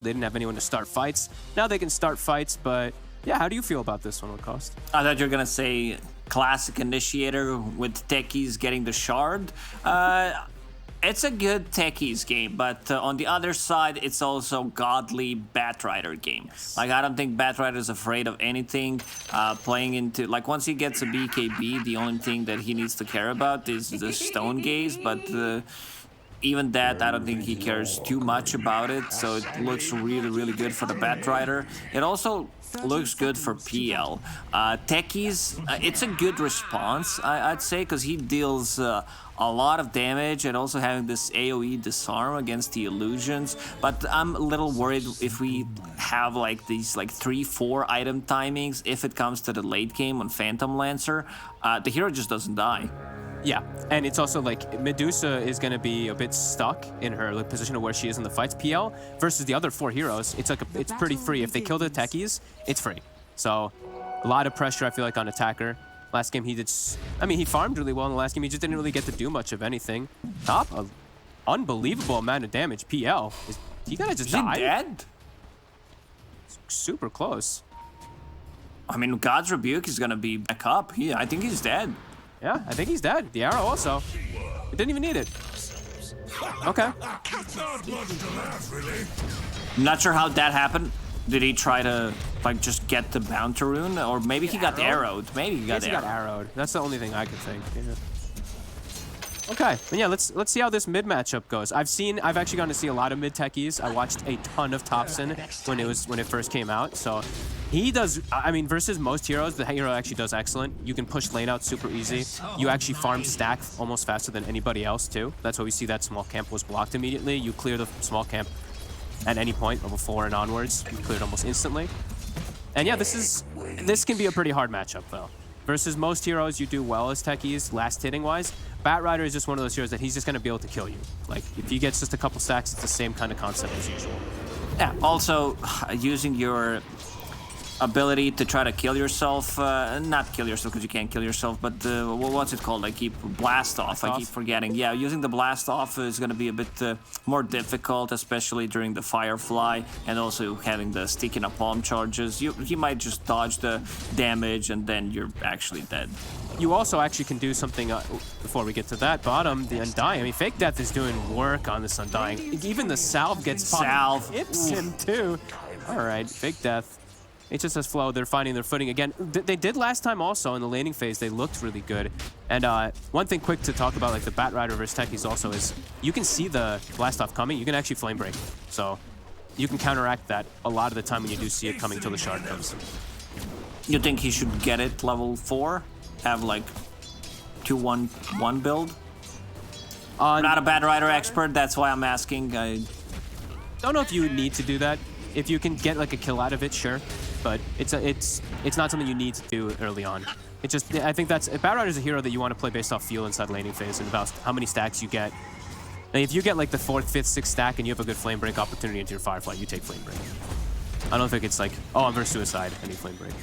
They didn't have anyone to start fights. Now they can start fights, but yeah, how do you feel about this one, Cost? I thought you were gonna say classic initiator with techies getting the shard. It's a good techies game, but on the other side, it's also godly Batrider game. Like, I don't think Batrider is afraid of anything. Playing into, like, once he gets a BKB, the only thing that he needs to care about is the stone gaze, but even that, I don't think he cares too much about it, so it looks really, really good for the Batrider. It also looks good for PL. Techies, it's a good response, I'd say, because he deals a lot of damage and also having this AoE disarm against the illusions. But I'm a little worried if we have like these like 3-4 item timings, if it comes to the late game on Phantom Lancer, the hero just doesn't die. Yeah, and it's also like Medusa is going to be a bit stuck in her like position of where she is in the fights. PL versus the other 4 heroes, it's like it's pretty free. If they kill the techies, it's free. So a lot of pressure, I feel like, on attacker. Last game he did, I mean, he farmed really well in the last game. He just didn't really get to do much of anything. Top, an unbelievable amount of damage. PL, is he gonna just die? Is he dead? Super close. I mean, God's Rebuke is gonna be back up. I think he's dead. Yeah, I think he's dead. The arrow also. It didn't even need it. Okay. I'm not sure how that happened. Did he try to like just get the Bounty Rune, or maybe he got arrowed? Maybe he got arrowed. That's the only thing I could think. Yeah. Okay, and yeah, let's see how this mid matchup goes. I've actually gotten to see a lot of mid techies. I watched a ton of Thompson when it first came out. So he does. I mean, versus most heroes, the hero actually does excellent. You can push lane out super easy. You actually farm stack almost faster than anybody else too. That's why we see that small camp was blocked immediately. You clear the small camp at any point, level 4 and onwards. You clear it almost instantly. And yeah, this can be a pretty hard matchup though. Versus most heroes, you do well as techies, last hitting wise. Batrider is just one of those heroes that he's just going to be able to kill you. Like, if he gets just a couple stacks, it's the same kind of concept as usual. Yeah, also, using your ability to try to kill yourself, not kill yourself because you can't kill yourself, but what's it called? I keep blast off. I keep forgetting. Yeah, using the blast off is going to be a bit more difficult, especially during the Firefly, and also having the sticky napalm charges. You might just dodge the damage and then you're actually dead. You also actually can do something before we get to that. Bottom, the Undying. I mean, Fake Death is doing work on this Undying. Even the Salve gets popped. Salve hits him too. All right, Fake Death. HSS-FLO, they're finding their footing again. They did last time also in the laning phase. They looked really good. And one thing quick to talk about, like the Batrider versus techies also, is you can see the blast off coming. You can actually flame break. So you can counteract that a lot of the time when you do see it coming till the shard comes. You think he should get it level 4? Have like 2-1-1 build? I'm not a Batrider expert, that's why I'm asking. I don't know if you would need to do that. If you can get like a kill out of it, sure. But it's not something you need to do early on. It just, I think Batrider is a hero that you want to play based off feel inside laning phase and about how many stacks you get. And if you get like the 4th, 5th, 6th stack and you have a good flame break opportunity into your Firefly, you take flame break. I don't think it's like, oh, I'm versus suicide, I need flame break.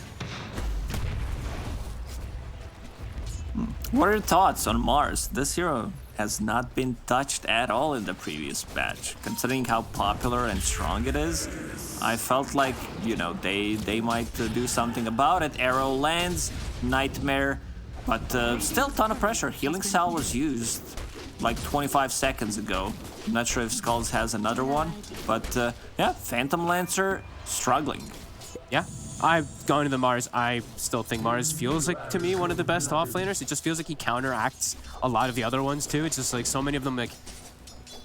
What are your thoughts on Mars? This hero has not been touched at all in the previous patch. Considering how popular and strong it is, I felt like, you know, they might do something about it. Arrow lands, Nightmare, but still ton of pressure. Healing Salve was used like 25 seconds ago. I'm not sure if Skulls has another one, but yeah, Phantom Lancer struggling. Yeah. I've gone to the Mars. I still think Mars feels like, to me, one of the best offlaners. It just feels like he counteracts a lot of the other ones, too. It's just like so many of them, like,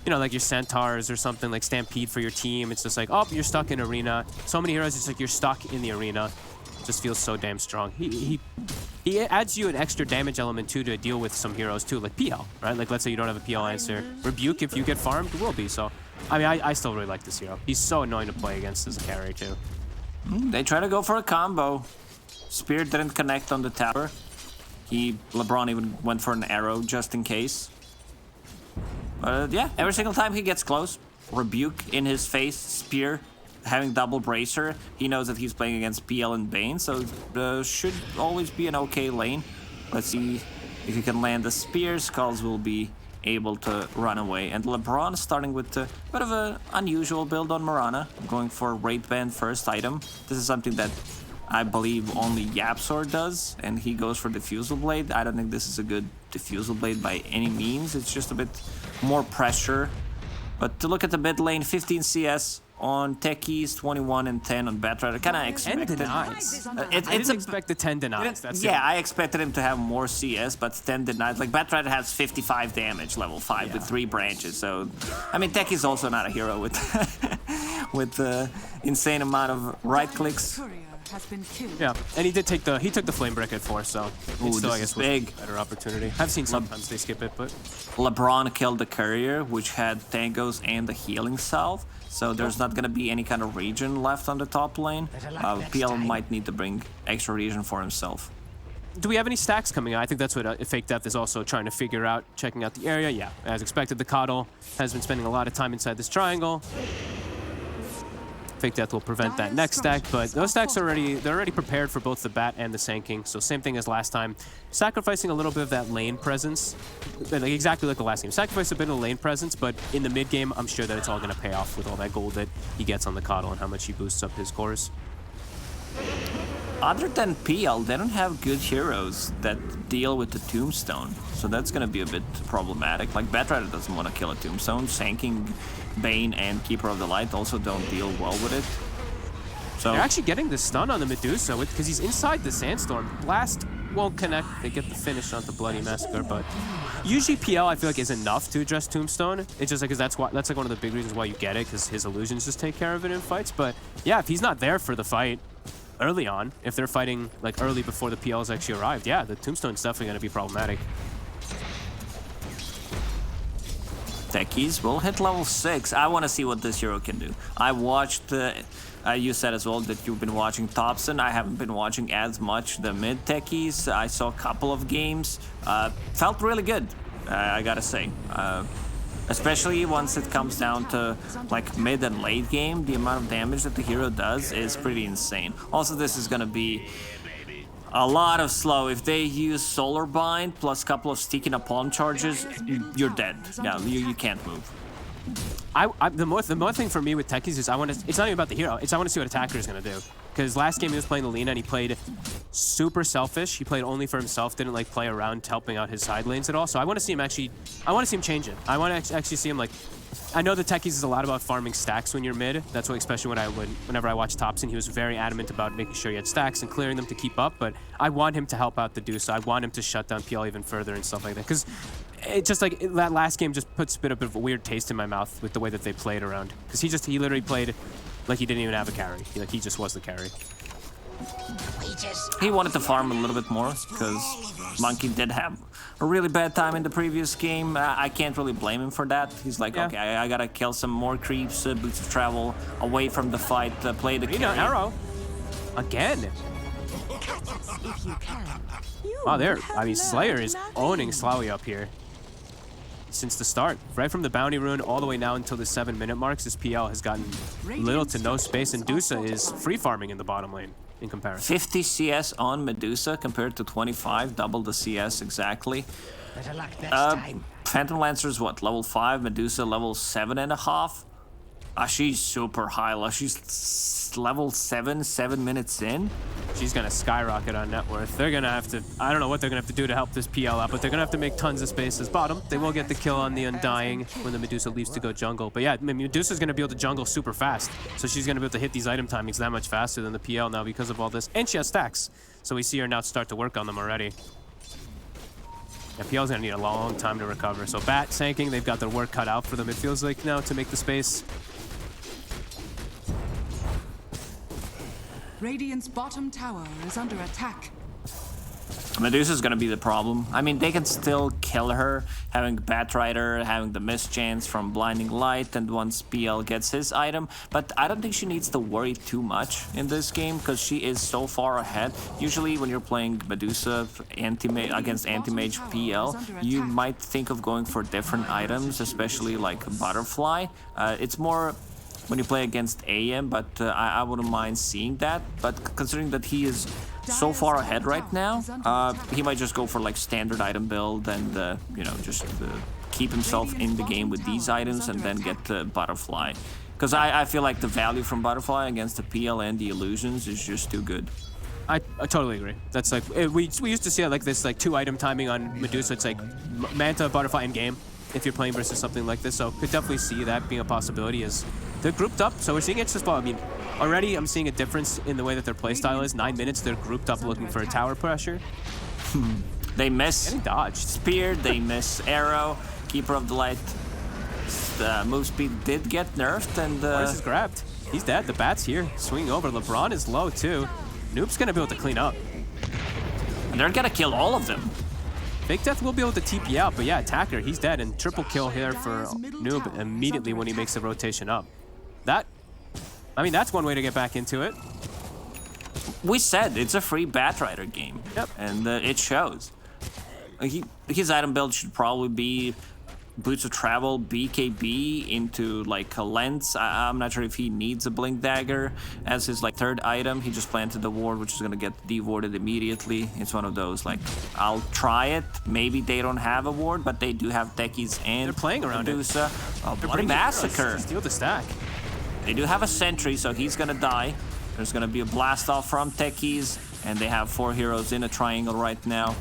you know, like your Centaurs or something, like Stampede for your team. It's just like, oh, you're stuck in arena. So many heroes, it's like you're stuck in the arena. It just feels so damn strong. He adds you an extra damage element, too, to deal with some heroes, too, like PL, right? Like, let's say you don't have a PL answer. Rebuke, if you get farmed, will be. So, I mean, I still really like this hero. He's so annoying to play against as a carry, too. They try to go for a combo. Spear didn't connect on the tower. LeBron even went for an arrow just in case. But yeah, every single time he gets close, Rebuke in his face, Spear having double bracer. He knows that he's playing against PL and Bane, so should always be an okay lane. Let's see if he can land the Spear. Skulls will be able to run away. And LeBron starting with a bit of an unusual build on Mirana, going for Wraith Band first item. This is something that I believe only Yapsor does, and he goes for Diffusal Blade. I don't think this is a good Diffusal Blade by any means. It's just a bit more pressure. But to look at the mid lane, 15 CS on Techies, 21 and 10 on Batrider. Kind of expected. 10 denies. I It's didn't expect the 10 denies. That's yeah, I expected him to have more CS, but 10 denies. Like, Batrider has 55 damage, level 5, with 3 branches. So, I mean, Techies also not a hero with with the insane amount of right clicks. Yeah, and he took the flame break at 4, so it's still, I guess, was a better opportunity. I've seen sometimes they skip it, but LeBron killed the courier, which had tangos and the healing salve, so there's not gonna be any kind of regen left on the top lane. PL might need to bring extra regen for himself. Do we have any stacks coming out? I think that's what Fake Death is also trying to figure out, checking out the area. Yeah, as expected, the Coddle has been spending a lot of time inside this triangle. Fake Death will prevent that next stack, but those stacks are already prepared for both the Bat and the Sand King, so same thing as last time. Sacrificing a little bit of that lane presence, like exactly like the last game. Sacrifice a bit of lane presence, but in the mid game, I'm sure that it's all going to pay off with all that gold that he gets on the Coddle and how much he boosts up his cores. Other than PL, they don't have good heroes that deal with the Tombstone, so that's gonna be a bit problematic. Like, Batrider doesn't want to kill a Tombstone. Sanking, Bane, and Keeper of the Light also don't deal well with it. So they're actually getting the stun on the Medusa because he's inside the Sandstorm. Blast won't connect. They get the finish on the Bloody Massacre, but usually PL I feel like is enough to address Tombstone. It's just like, 'cause that's like one of the big reasons why you get it, because his illusions just take care of it in fights. But yeah, if he's not there for the fight early on, if they're fighting like early before the PLs actually arrived, yeah, the Tombstone's definitely going to be problematic. Techies will hit level 6. I want to see what this hero can do. I watched, you said as well that you've been watching Thompson. I haven't been watching as much the mid Techies. I saw a couple of games. Felt really good, I gotta say. Especially once it comes down to like mid and late game, the amount of damage that the hero does is pretty insane. Also, this is gonna be a lot of slow. If they use Solar Bind plus a couple of sticky napalm charges, you're dead. Yeah, you can't move. The more thing for me with Techies is it's not even about the hero. I want to see what attacker is gonna do. Because last game he was playing the Lina and he played super selfish. He played only for himself, didn't like play around helping out his side lanes at all. So I want to see him change it. I want to actually see him like, I know the Techies is a lot about farming stacks when you're mid. That's what, especially whenever I watched Thompson, he was very adamant about making sure he had stacks and clearing them to keep up. But I want him to help out the Deuce. I want him to shut down PL even further and stuff like that. Because it just like that last game just puts a bit of a weird taste in my mouth with the way that they played around. Because he literally played like he didn't even have a carry. He just was the carry. He wanted to farm a little bit more because Monkey did have a really bad time in the previous game. I can't really blame him for that. He's like, okay, I gotta kill some more creeps, boots of travel, away from the fight, play the carry. Arrow. Again. Wow, Slayer is owning Slawi up here. Since the start, right from the bounty rune all the way now until the 7-minute marks, this PL has gotten little to no space, and Dusa is free farming in the bottom lane in comparison. 50 CS on Medusa compared to 25, double the CS exactly. Phantom Lancer's what, level 5, Medusa level 7.5? She's super high. She's level 7 minutes in. She's gonna skyrocket on net worth. They're gonna have to, I don't know what they're gonna have to do to help this PL out, but they're gonna have to make tons of spaces. Bottom, they will get the kill on the Undying when the Medusa leaves to go jungle. But yeah, Medusa's gonna be able to jungle super fast. So she's gonna be able to hit these item timings that much faster than the PL now because of all this. And she has stacks. So we see her now start to work on them already. Yeah, PL's gonna need a long time to recover. So Bat, Sanking, they've got their work cut out for them, it feels like now, to make the space. Radiant's bottom tower is under attack. Medusa's gonna be the problem. I mean, they can still kill her, having Batrider, having the mischance from Blinding Light, and once PL gets his item, but I don't think she needs to worry too much in this game, because she is so far ahead. Usually when you're playing Medusa against Anti-Mage PL, you might think of going for different items, especially like Butterfly. It's more when you play against AM, but I wouldn't mind seeing that. But considering that he is so far ahead right now, he might just go for like standard item build and you know, just keep himself in the game with these items and then get the butterfly. Because I feel like the value from butterfly against the PL and the illusions is just too good. I totally agree. That's like we used to see like this like 2-item timing on Medusa. It's like Manta, butterfly, in game if you're playing versus something like this. So could definitely see that being a possibility. As they're grouped up, so we're seeing HSS-FLO. I mean, already I'm seeing a difference in the way that their playstyle is. 9 minutes, they're grouped up looking for a tower pressure. They miss Getting dodged. spear, they miss arrow. Keeper of the Light move speed did get nerfed, and Mortis is grabbed. He's dead. The bat's here, swinging over. LeBron is low too. Noob's gonna be able to clean up. and they're gonna kill all of them. Fake Death will be able to TP out, but yeah, Attacker, he's dead, and triple kill here for Noob immediately when he makes the rotation up. I mean, that's one way to get back into it. We said it's a free Batrider game, Yep. and it shows. His item build should probably be Boots of Travel, BKB into like a lens. I'm not sure if he needs a Blink Dagger as his like third item. He just planted the ward, which is gonna get dewarded immediately. It's one of those like, I'll try it. Maybe they don't have a ward, but they do have techies and They're playing around Medusa. Oh, They're what a bringing it massacre! to steal the stack. They do have a sentry, so he's gonna die. There's gonna be a blast off from techies, and they have 4 heroes in a triangle right now.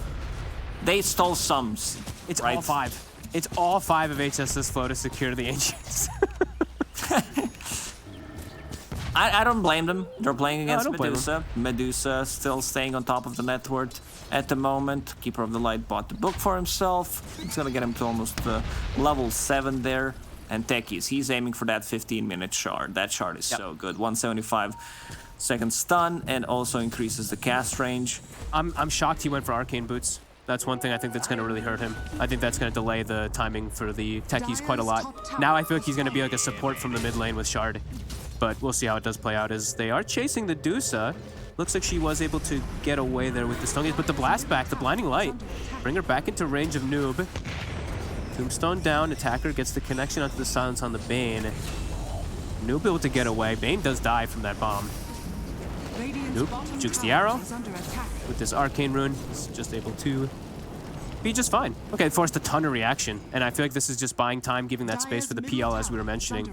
They stole sums. It's right? all 5. It's all 5 of HSS-FLO to secure the Ancients. I don't blame them. They're playing against don't blame Medusa. Medusa still staying on top of the net worth at the moment. Keeper of the Light bought the book for himself. It's gonna get him to almost level 7 there. And techies, he's aiming for that 15-minute shard. That shard is so good. 175-second stun, and also increases the cast range. I'm shocked he went for Arcane Boots. That's one thing I think that's going to really hurt him. I think that's going to delay the timing for the techies quite a lot. Now I feel like he's going to be like a support from the mid lane with Shard. But we'll see how it does play out as they are chasing the Dusa. Looks like she was able to get away there with the Stone Gaze, but the Blast back, the Blinding Light, bring her back into range of Noob. Tombstone down, Attacker gets the connection onto the silence on the Bane. Noob able to get away. Bane does die from that bomb. Nope, jukes the arrow. With this Arcane Rune, he's just able to be just fine. Okay, forced a ton of reaction, and I feel like this is just buying time, giving that space for the PL as we were mentioning.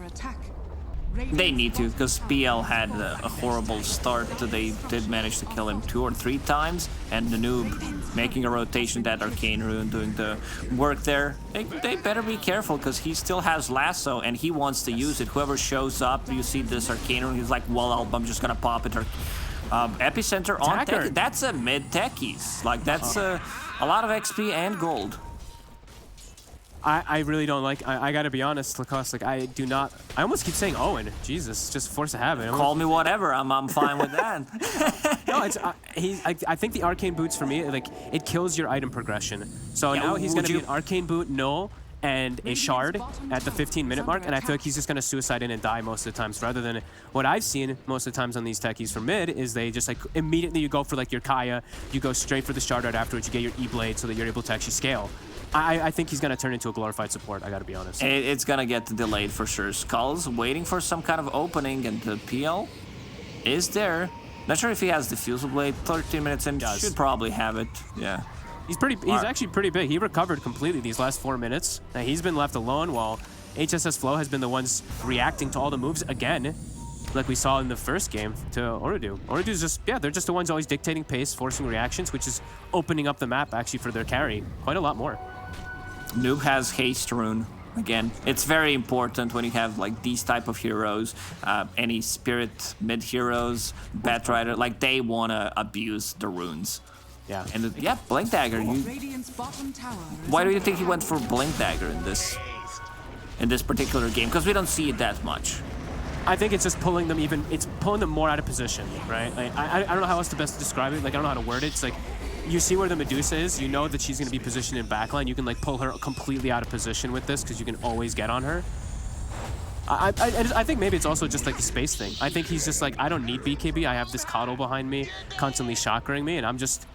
They need to, because PL had a horrible start. They did manage to kill him 2 or 3 times, and the Noob making a rotation, that Arcane Rune doing the work there. They better be careful, because he still has Lasso, and he wants to use it. Whoever shows up, you see this Arcane Rune, he's like, well, I'm just gonna pop it. Epicenter on Techies. That's a mid Techies. Like, that's a lot of XP and gold. I really don't like, I gotta be honest, Lacoste, like I almost keep saying Owen. Jesus, just force a habit. Call me whatever, I'm fine with that. No, it's, I think the Arcane Boots for me, like, it kills your item progression. So Yeah, now he's gonna be you- an Arcane Boot, null, and a Shard at the 15-minute mark, and I feel like he's just gonna suicide in and die most of the times, rather than what I've seen most of the times on these techies for mid is they just like immediately you go for like your Kaya, you go straight for the Shard right afterwards, you get your E-Blade so that you're able to actually scale. I think he's gonna turn into a glorified support, I gotta be honest. It's gonna get delayed for sure. Skull's waiting for some kind of opening, and the PL is there. Not sure if he has Diffusal Blade. 13 minutes in, should probably have it. Yeah. He's actually pretty big. He recovered completely these last 4 minutes. Now he's been left alone while HSS-FLO has been the ones reacting to all the moves again, like we saw in the first game to Ooreedo. Ooreedo's just, yeah, they're just the ones always dictating pace, forcing reactions, which is opening up the map actually for their carry quite a lot more. Noob has Haste Rune. Again, it's very important when you have like these type of heroes, any Spirit mid heroes, Batrider, like they wanna abuse the runes. Yeah. And yeah, Blink Dagger. Why do you think he went for Blink Dagger in this particular game? Because we don't see it that much. I think it's just pulling them it's pulling them more out of position, right? Like, I don't know how else to best describe it. Like, I don't know how to word it. It's like, you see where the Medusa is, you know that she's going to be positioned in backline. You can like pull her completely out of position with this because you can always get on her. I think maybe it's also just like the space thing. I think he's just like, I don't need BKB. I have this coddle behind me, constantly chakring me, and I'm just...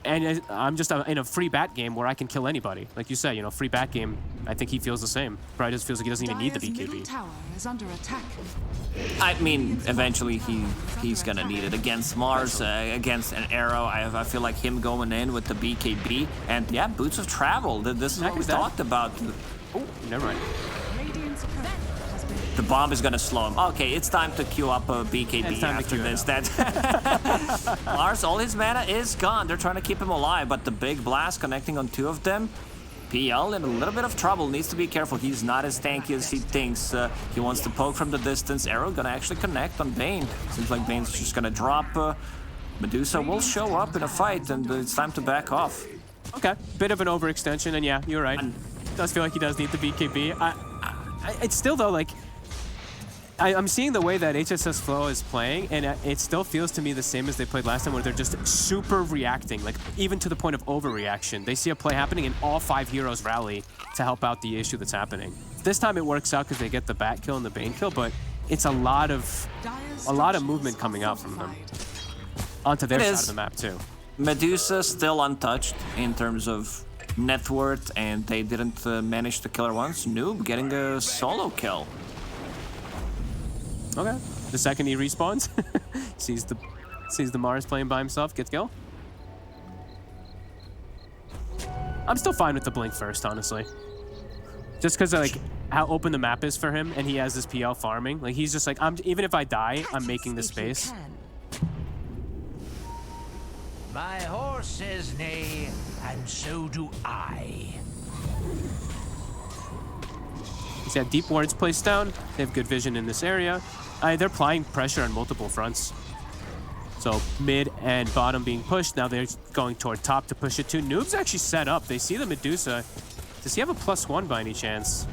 And I'm just in a free bat game where I can kill anybody. Like you said, you know, free bat game, I think he feels the same. Probably just feels like he doesn't even need the Dire's middle BKB. tower is under attack. I mean, eventually he's gonna need it against Mars, against an Arrow. I feel like him going in with the BKB, and yeah, Boots of Travel. This is what we talked about. Oh, never mind. Radiant's current has been The bomb is gonna slow him. Okay, it's time to queue up a BKB after this. That Mars, all his mana is gone. They're trying to keep him alive, but the big blast connecting on 2 of them. PL in a little bit of trouble, needs to be careful. He's not as tanky as he thinks. He wants to poke from the distance. Arrow gonna actually connect on Bane. Seems like Bane's just gonna drop. Medusa will show up in a fight, and it's time to back off. Okay, bit of an overextension, and yeah, you're right. Does feel like he does need the BKB. It's still though like I'm seeing the way that HSS-FLO is playing, and it still feels to me the same as they played last time, where they're just super reacting, like even to the point of overreaction. They see a play happening, and all 5 heroes rally to help out the issue that's happening. This time it works out because they get the bat kill and the Bane kill, but it's a lot of movement coming out from them onto their side of the map too. Medusa still untouched in terms of net worth, and they didn't manage to kill her once. Noob getting a solo kill. Okay. The second he respawns, sees the Mars playing by himself, gets kill. I'm still fine with the blink first, honestly. Just because like how open the map is for him, and he has this PL farming. Like he's just like, even if I die, I'm making the space. My horse says nay, and so do I. He's got deep wards placed down. They have good vision in this area. They're applying pressure on multiple fronts. So mid and bottom being pushed. Now they're going toward top to push it too. Noob's actually set up. They see the Medusa. Does he have a +1 by any chance?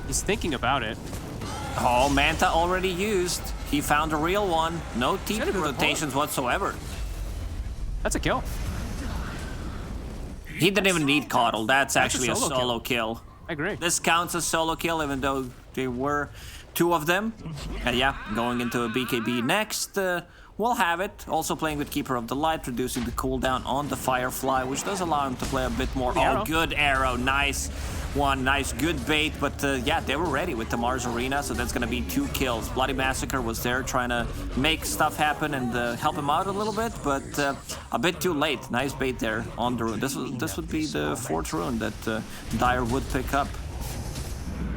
He's thinking about it. Oh, Manta already used. He found a real one. No TP rotations whatsoever. That's a kill. He didn't even need Coddle. That's actually a solo kill. I agree. This counts as solo kill, even though there were 2 of them. And yeah, going into a BKB next. We'll have it. Also playing with Keeper of the Light, reducing the cooldown on the Firefly, which does allow him to play a bit more. Oh, good arrow. Nice one. Nice, good bait. But yeah, they were ready with the Mars Arena, so that's going to be 2 kills. Bloody Massacre was there trying to make stuff happen and help him out a little bit, but a bit too late. Nice bait there on the rune. This would be the 4th rune that Dire would pick up.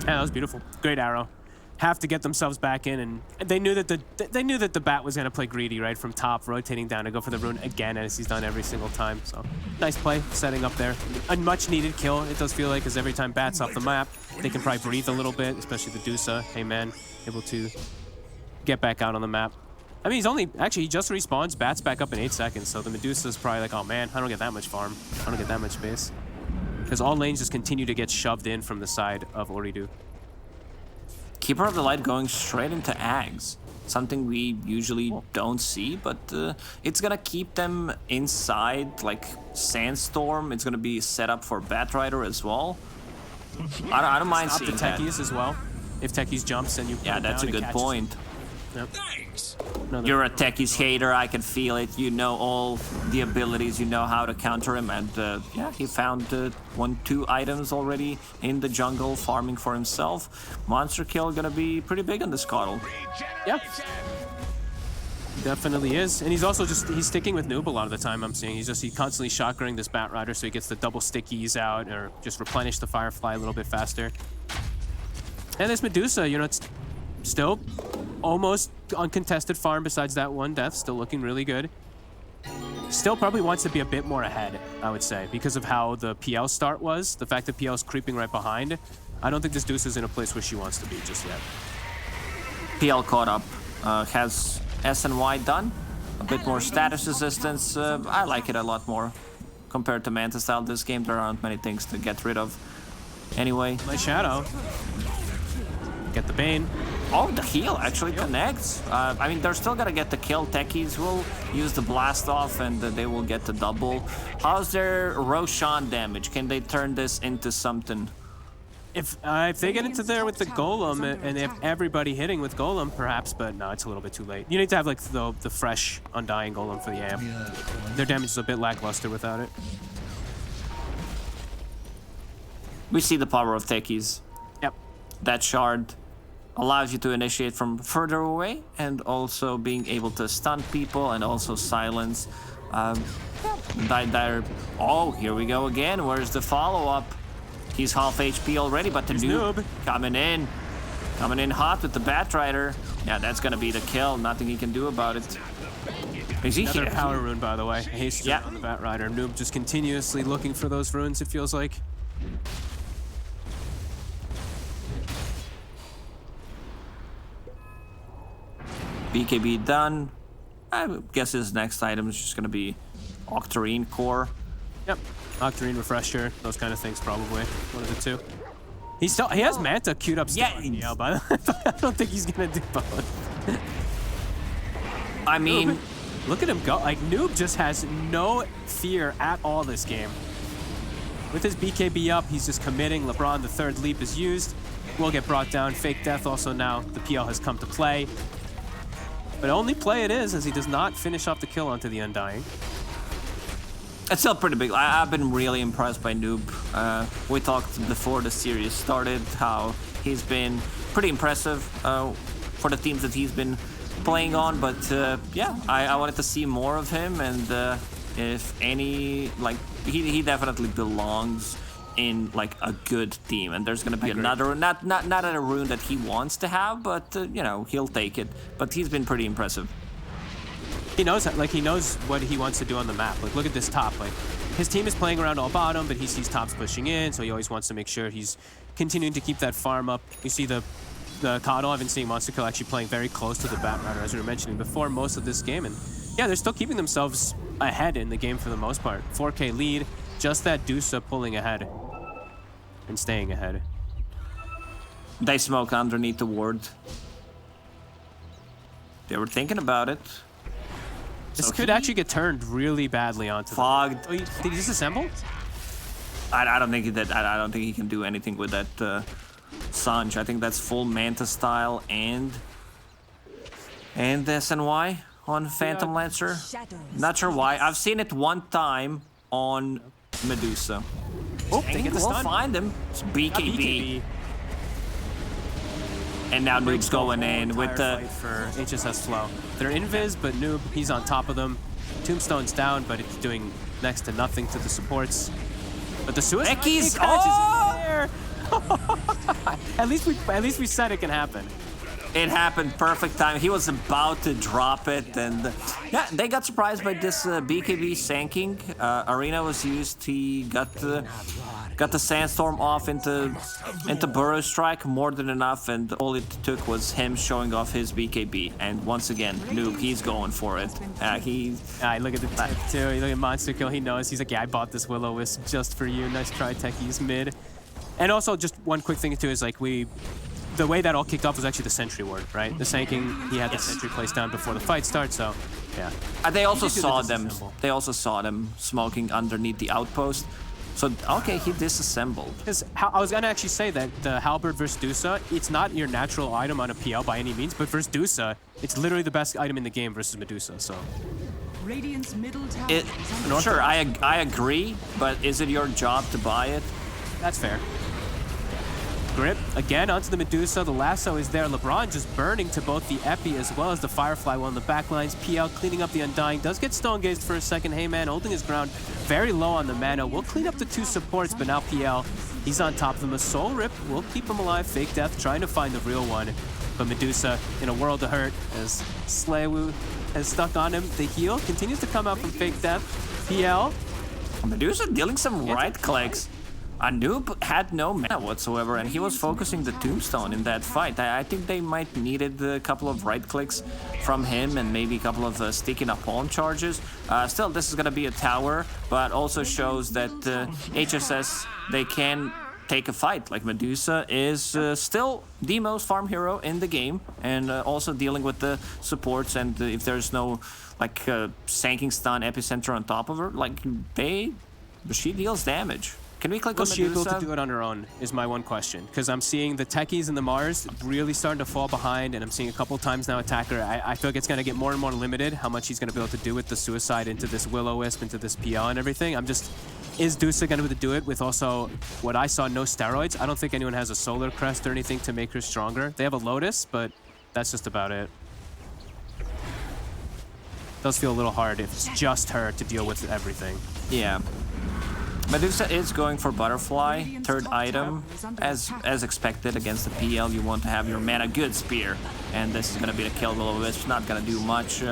Yeah, that was beautiful. Great arrow. Have to get themselves back in, and they knew that the bat was gonna play greedy, right, from top, rotating down to go for the rune again, as he's done every single time. So nice play, setting up there. A much needed kill, it does feel like, because every time bat's off the map, they can probably breathe a little bit, especially the Medusa. Hey man, able to get back out on the map. I mean, he just respawns, bat's back up in 8 seconds, so the Medusa's probably like, oh man, I don't get that much farm, I don't get that much space, because all lanes just continue to get shoved in from the side of Ooreedo. Keeper of the Light going straight into Ags. Something we usually don't see, but it's gonna keep them inside, like Sandstorm. It's gonna be set up for Batrider as well. I don't mind seeing that. Techies as well. If Techies jumps and you yeah, that's a good point. Yep. You're a Techies hater, I can feel it. You know all the abilities, you know how to counter him, and yeah, he found 1-2 items already in the jungle, farming for himself. Monster kill gonna be pretty big on this Coddle. Yeah. Definitely is. And he's also he's sticking with Noob a lot of the time, I'm seeing. He's constantly shotgunning this Bat Rider, so he gets the double stickies out, or just replenish the Firefly a little bit faster. And this Medusa, you know, it's still almost uncontested farm besides that 1 death, still looking really good. Still probably wants to be a bit more ahead, I would say, because of how the PL start was. The fact that PL is creeping right behind. I don't think this Deuce is in a place where she wants to be just yet. PL caught up. Has S and Y done. A bit more status resistance. I like it a lot more. Compared to Manta style this game, there aren't many things to get rid of. Anyway. My Shadow. Get the Bane. Oh, the heal actually connects. I mean, they're still gonna get the kill. Techies will use the blast off, and they will get the double. How's their Roshan damage? Can they turn this into something? If they get into there with the golem and they have everybody hitting with golem, perhaps, but no, it's a little bit too late. You need to have like the fresh undying golem for the amp. Their damage is a bit lackluster without it. We see the power of techies. Yep. That shard allows you to initiate from further away and also being able to stun people and also silence. Oh, here we go again. Where's the follow-up? He's half HP already, but the noob coming in hot with the Batrider. Yeah, that's gonna be the kill. Nothing he can do about it. Is he Another here? power rune, by the way. Haste on the Batrider. Noob just continuously looking for those runes, it feels like. BKB done. I guess his next item is just gonna be Octarine Core. Yep. Octarine Refresher, those kind of things probably. One of the two. He has Manta queued up still. Yeah, but I don't think he's gonna do both. I mean, look at him go. Like, Noob just has no fear at all this game. With his BKB up, he's just committing. LeBron, the third leap is used. Will get brought down. Fake death also now. The PL has come to play. But only play it is, as he does not finish off the kill onto the Undying. it's still pretty big. I've been really impressed by Noob. We talked before the series started how he's been pretty impressive for the teams that he's been playing on. But yeah, I wanted to see more of him, and if any, like, he definitely belongs in like a good team, and there's gonna be another not a rune that he wants to have, but you know, he'll take it. But he's been pretty impressive. He knows what he wants to do on the map. Like, look at this top. Like, his team is playing around all bottom, but he sees tops pushing in, so he always wants to make sure he's continuing to keep that farm up. You see the Coddle. I've been seeing Monster Kill actually playing very close to the Batrider, as we were mentioning before, most of this game, and yeah, they're still keeping themselves ahead in the game for the most part. 4K lead, just that Dusa pulling ahead and staying ahead. They smoke underneath the ward. They were thinking about it. This could actually get turned really badly onto Fogged. the... Oh, did he disassemble? I don't think that. I don't think he can do anything with that Sanj. I think that's full Manta style and SNY on Phantom Lancer. Not sure why. I've seen it one time on Medusa. Oh, they get the We'll stun. find him. It's BKB. And now Noob's going in with the... fight for HSS-FLO. They're invis, but Noob, he's on top of them. Tombstone's down, but it's doing next to nothing to the supports. But the suicide Eckies! catches in there. At least we said it can happen. It happened perfect time. He was about to drop it, and yeah, they got surprised by this BKB sanking. Arena was used. He got the sandstorm off into Burrow Strike, more than enough, and all it took was him showing off his BKB. And once again, Noob, he's going for it. Look at the tech too. You look at Monster Kill. He knows. He's like, yeah, I bought this Will-O-Wisp just for you. Nice try, Techies mid. And also, just one quick thing too is like the way that all kicked off was actually the sentry ward, right? The sanking, he had the sentry placed down before the fight starts, so yeah. They also saw them. They also saw them smoking underneath the outpost. So okay, he disassembled. Because I was gonna actually say that the Halberd versus Dusa, it's not your natural item on a PL by any means, but versus Dusa, it's literally the best item in the game versus Medusa. So. Radiant's middle tower. Sure, I agree, but is it your job to buy it? That's fair. Grip, again, onto the Medusa. The lasso is there. LeBron just burning to both the Epi as well as the Firefly while in the backlines. PL cleaning up the Undying. Does get Stone Gazed for a second. Heyman holding his ground very low on the mana. Will clean up the two supports, but now PL, he's on top of them. A Soul Rip will keep him alive. Fake Death trying to find the real one. But Medusa in a world of hurt as Slaywu has stuck on him. The heal continues to come out from Fake Death. PL. Medusa dealing some right clicks. Noob had no mana whatsoever, and he was focusing the Tombstone in that fight. I think they might needed a couple of right clicks from him and maybe a couple of sticky napalm charges. Still, this is going to be a tower, but also shows that HSS, they can take a fight. Like, Medusa is still the most farm hero in the game, and also dealing with the supports, and if there's no like sanking stun epicenter on top of her, like she deals damage. Can we click Will on she able to Medusa? do it on her own is my one question. Because I'm seeing the techies and the Mars really starting to fall behind, and I'm seeing a couple times now attack her. I feel like it's going to get more and more limited how much she's going to be able to do with the suicide into this Will-O-Wisp, into this PL and everything. Is Dusa going to be able to do it with also what I saw, no steroids? I don't think anyone has a solar crest or anything to make her stronger. They have a Lotus, but that's just about it. Does feel a little hard if it's just her to deal with everything. Yeah. Medusa is going for Butterfly, third item. As expected against the PL, you want to have your mana good spear. And this is going to be the kill. Will-O-Wisp not going to do much.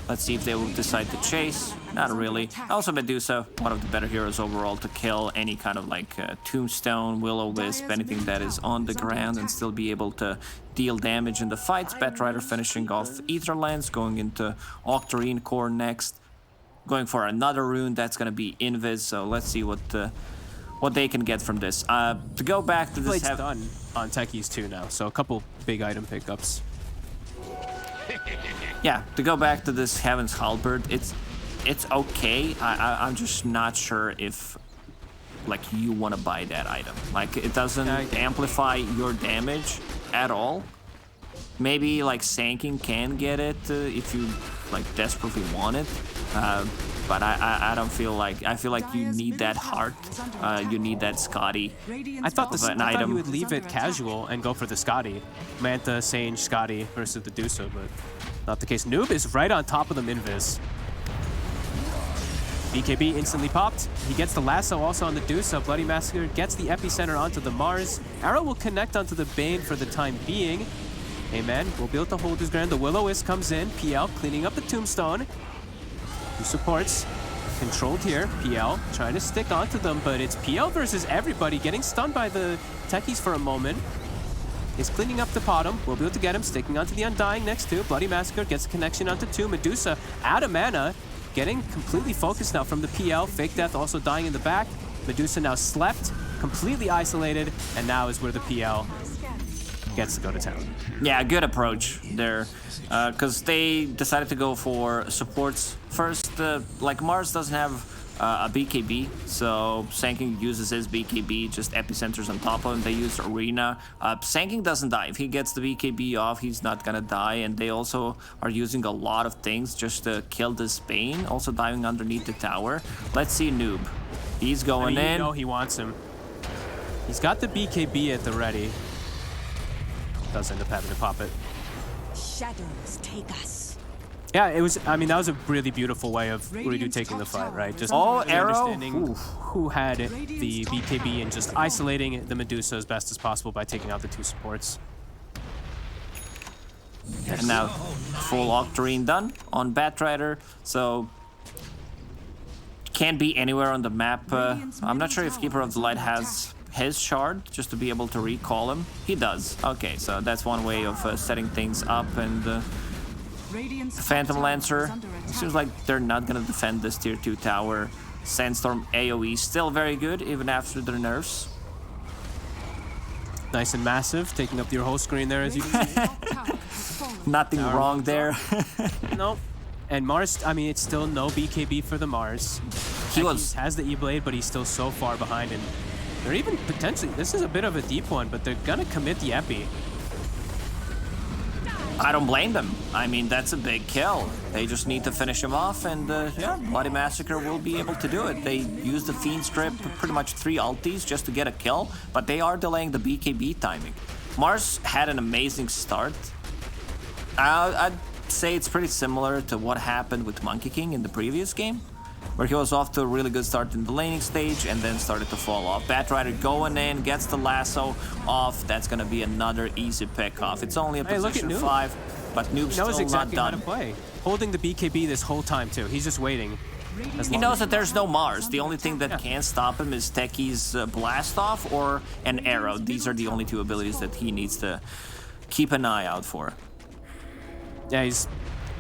Let's see if they will decide to chase. Not really. Also Medusa, one of the better heroes overall to kill any kind of like Tombstone, Will-O-Wisp, anything that is on the ground and still be able to deal damage in the fights. Batrider finishing off Aetherlands, going into Octarine Core next. Going for another rune, that's going to be Invis, so let's see what they can get from this. To go back to this... Blade's done on techies too now, so a couple big item pickups. Yeah, to go back to this Heaven's Halberd, it's okay. I'm just not sure if like you want to buy that item. Like it doesn't amplify your damage at all. Maybe like Sanking can get it if you like desperately want it. But I don't feel like... I feel like you need that heart. You need that Scotty. I thought item. you would leave it casual and go for the Scotty. Manta, Sage, Scotty versus the Dusa, but not the case. Noob is right on top of them Invis. BKB instantly popped. He gets the lasso also on the Dusa. Bloody Massacre gets the epicenter onto the Mars. Arrow will connect onto the Bane for the time being. Amen. Will be able to hold his ground. The Will-O-Wisp comes in. PL cleaning up the Tombstone. Who supports? Controlled here. PL trying to stick onto them, but it's PL versus everybody. Getting stunned by the techies for a moment. Is cleaning up the bottom. We'll be able to get him. Sticking onto the Undying next to. Bloody Massacre gets a connection onto 2. Medusa out of mana. Getting completely focused now from the PL. Fake Death also dying in the back. Medusa now slept. Completely isolated. And now is where the PL gets to go to town. Yeah, good approach there. Because they decided to go for supports first. Like Mars doesn't have a BKB, so Sanking uses his BKB, just epicenters on top of him. They use Arena. Sanking doesn't die. If he gets the BKB off, he's not gonna die. And they also are using a lot of things just to kill this Bane, also diving underneath the tower. Let's see Noob. He's going in. You know he wants him. He's got the BKB at the ready. Does end up having to pop it. Shadows take us. Yeah, it was. I mean, that was a really beautiful way of Ooreedo taking the fight, right? Just really Arrow. understanding who had the BKB and just isolating the Medusa as best as possible by taking out the 2 supports. And now full Octarine done on Batrider, so can't be anywhere on the map. I'm not sure if Keeper of the Light has his shard just to be able to recall him. He does. Okay, so that's one way of setting things up. And Phantom Lancer, seems like they're not gonna defend this tier 2 tower. Sandstorm AoE still very good even after their nerfs. Nice and massive, taking up your whole screen there as you can see. Nothing wrong there. Nope. And Mars, I mean, it's still no BKB for the Mars. He has the E-Blade, but he's still so far behind, and they're even potentially, this is a bit of a deep one, but they're gonna commit the Epi. I don't blame them. I mean, that's a big kill. They just need to finish him off, and yeah, Bloody Massacre will be able to do it. They use the Fiend Strip, pretty much 3 ultis just to get a kill, but they are delaying the BKB timing. Mars had an amazing start. I'd say it's pretty similar to what happened with Monkey King in the previous game, where he was off to a really good start in the laning stage and then started to fall off. Batrider going in, gets the lasso off. That's going to be another easy pick off. It's only a position 5, but Noob's still exactly not done. How to play. Holding the BKB this whole time too. He's just waiting. He knows that there's no Mars. The only thing that can stop him is Techie's Blast Off or an Arrow. These are the only 2 abilities that he needs to keep an eye out for. Yeah, he's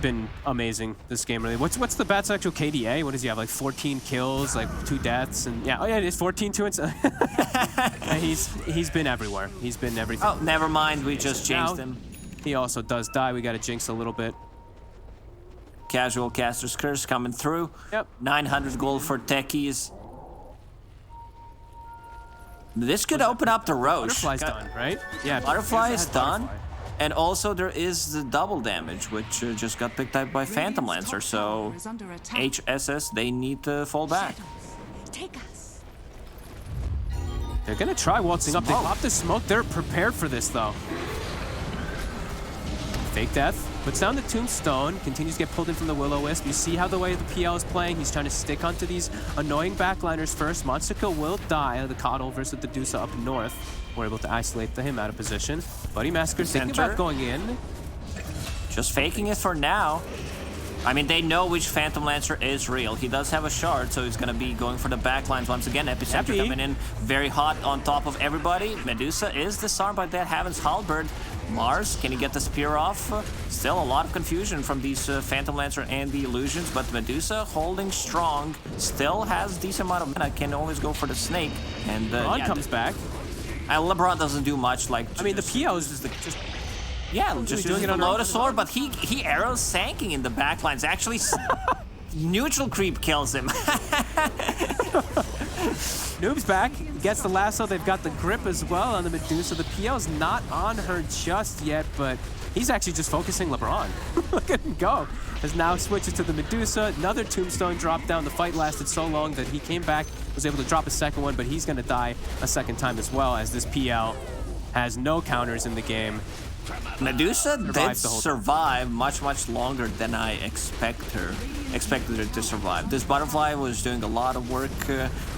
been amazing this game, really. What's the Bat's actual KDA? What does he have? Like 14 kills, like 2 deaths, and yeah, oh yeah, it is 14 2 and he's been everywhere. He's been everything. Oh, never mind. We just jinxed him. He also does die. We got to jinx a little bit. Casual Caster's Curse coming through. Yep. 900 gold for Techies. This could open up the Roche. Butterfly's done, right? Yeah. Butterfly is has done. Butterfly. And also there is the double damage, which just got picked up by Phantom Lancer. So HSS, they need to fall back. Take us. They're gonna try waltzing up. They popped the smoke. They're prepared for this though. Fake death. Puts down the tombstone. Continues to get pulled in from the Will-O-Wisp. You see how the way the PL is playing. He's trying to stick onto these annoying backliners first. Monsterkill will die. The Coddle versus the Medusa up north. We're able to isolate him out of position. Buddy Massacre thinking about going in. Just faking it for now. I mean, they know which Phantom Lancer is real. He does have a shard, so he's going to be going for the backlines once again. Epicenter coming in very hot on top of everybody. Medusa is disarmed by that Heaven's Halberd. Mars, can he get the spear off? Still a lot of confusion from these Phantom Lancer and the illusions, but Medusa holding strong. Still has decent amount of mana. Can always go for the snake. And LeBron comes back. LeBron doesn't do much. Like I mean, the PL is just yeah, just doing using it on the Lotus Sword, but he arrows sanking in the backlines. Actually, neutral creep kills him. Noob's back, gets the lasso. They've got the grip as well on the Medusa. The PL's not on her just yet, but he's actually just focusing LeBron. Look at him go. As now switches to the Medusa. Another tombstone dropped down. The fight lasted so long that he came back, was able to drop a second one, but he's going to die a second time as well, as this PL has no counters in the game. Medusa did survive much longer than I expected her to survive. This butterfly was doing a lot of work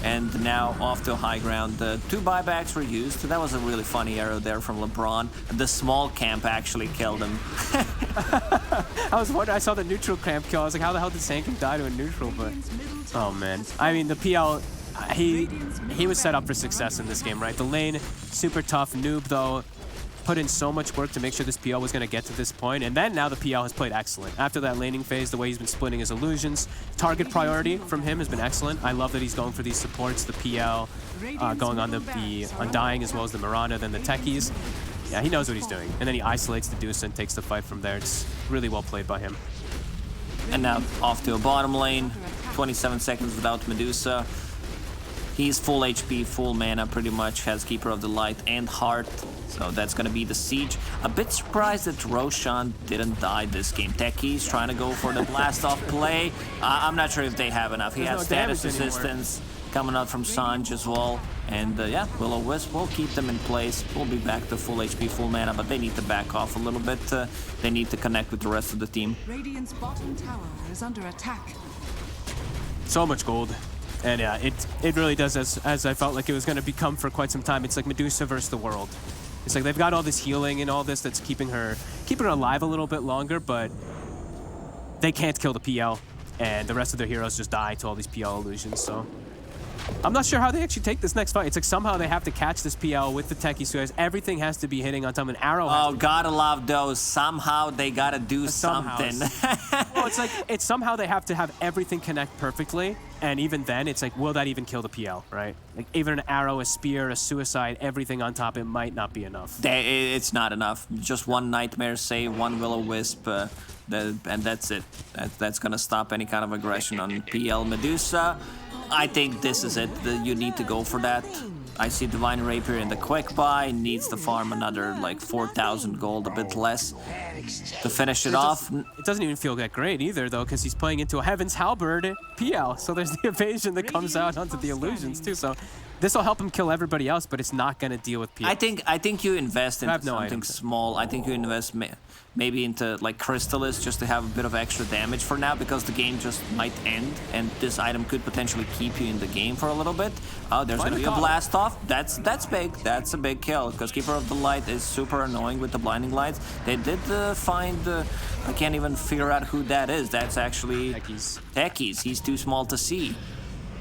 and now off to high ground. 2 buybacks were used. That was a really funny arrow there from LeBron. The small camp actually killed him. I was wondering, I saw the neutral camp kill. I was like, how the hell did Sankin die to a neutral? But oh man, I mean the PL, he was set up for success in this game, right? The lane super tough. Noob though put in so much work to make sure this PL was going to get to this point, and then now the PL has played excellent. After that laning phase, the way he's been splitting his illusions, target priority from him has been excellent. I love that he's going for these supports, the PL, going on the Undying as well as the Miranda, then the Techies. Yeah, he knows what he's doing. And then he isolates the Medusa and takes the fight from there. It's really well played by him. And now off to a bottom lane, 27 seconds without Medusa. He's full HP, full mana pretty much, has Keeper of the Light and Heart. So that's going to be the siege. A bit surprised that Roshan didn't die this game. Techies trying to go for the blast off play. I'm not sure if they have enough. He has status resistance coming out from Sanj as well. And yeah, Will-O-Wisp will keep them in place. We'll be back to full HP, full mana, but they need to back off a little bit. They need to connect with the rest of the team. Radiant's bottom tower is under attack. So much gold. And yeah, it really does, as I felt like it was going to become for quite some time. It's like Medusa versus the world. It's like they've got all this healing and all this that's keeping her alive a little bit longer, but they can't kill the PL, and the rest of their heroes just die to all these PL illusions. So I'm not sure how they actually take this next fight. It's like somehow they have to catch this PL with the Techie Suez. Everything has to be hitting on time. An arrow. Oh, gotta love those. Somehow they gotta do something. Well, it's like somehow they have to have everything connect perfectly, and even then, it's like, will that even kill the PL, right? Like even an arrow, a spear, a suicide, everything on top, it might not be enough. It's not enough. Just one Nightmare save, one Will-O-Wisp, and that's it. That's gonna stop any kind of aggression on PL Medusa. I think this is it. You need to go for that. I see Divine Rapier in the quick buy. Needs to farm another like 4,000 gold, a bit less, to finish it off. It doesn't even feel that great either, though, because he's playing into a Heaven's Halberd PL. So there's the evasion that comes out onto the illusions too. So this will help him kill everybody else, but it's not going to deal with PL. I think you invest in something small. I think you invest maybe into like Crystallis just to have a bit of extra damage for now, because the game just might end and this item could potentially keep you in the game for a little bit. Oh, there's going to be a blast off. That's big. That's a big kill, because Keeper of the Light is super annoying with the blinding lights. They did find I can't even figure out who that is. That's actually Techies. He's too small to see.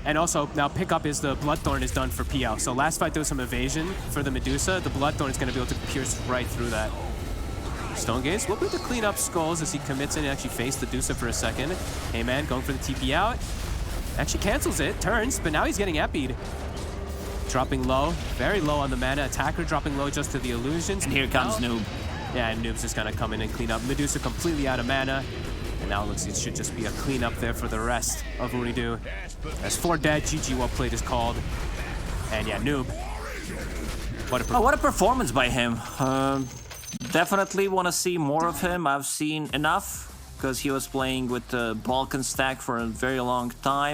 And also, now pickup is the Bloodthorn is done for PL. So last fight there was some evasion for the Medusa. The Bloodthorn is going to be able to pierce right through that. Stone Gaze looking to clean up skulls as he commits in and actually face the Medusa for a second. Hey man, going for the TP out. Actually cancels it, turns, but now he's getting epied. Dropping low, very low on the mana. Attacker dropping low just to the illusions. And here comes Noob. Yeah, and Noob's just going to come in and clean up. Medusa completely out of mana. And now it looks like it should just be a cleanup there for the rest of Ooreedo. As 4 dead, GG well played is called. And yeah, Noob What a Oh, what a performance by him. Definitely want to see more of him. I've seen enough because he was playing with the Balkan stack for a very long time.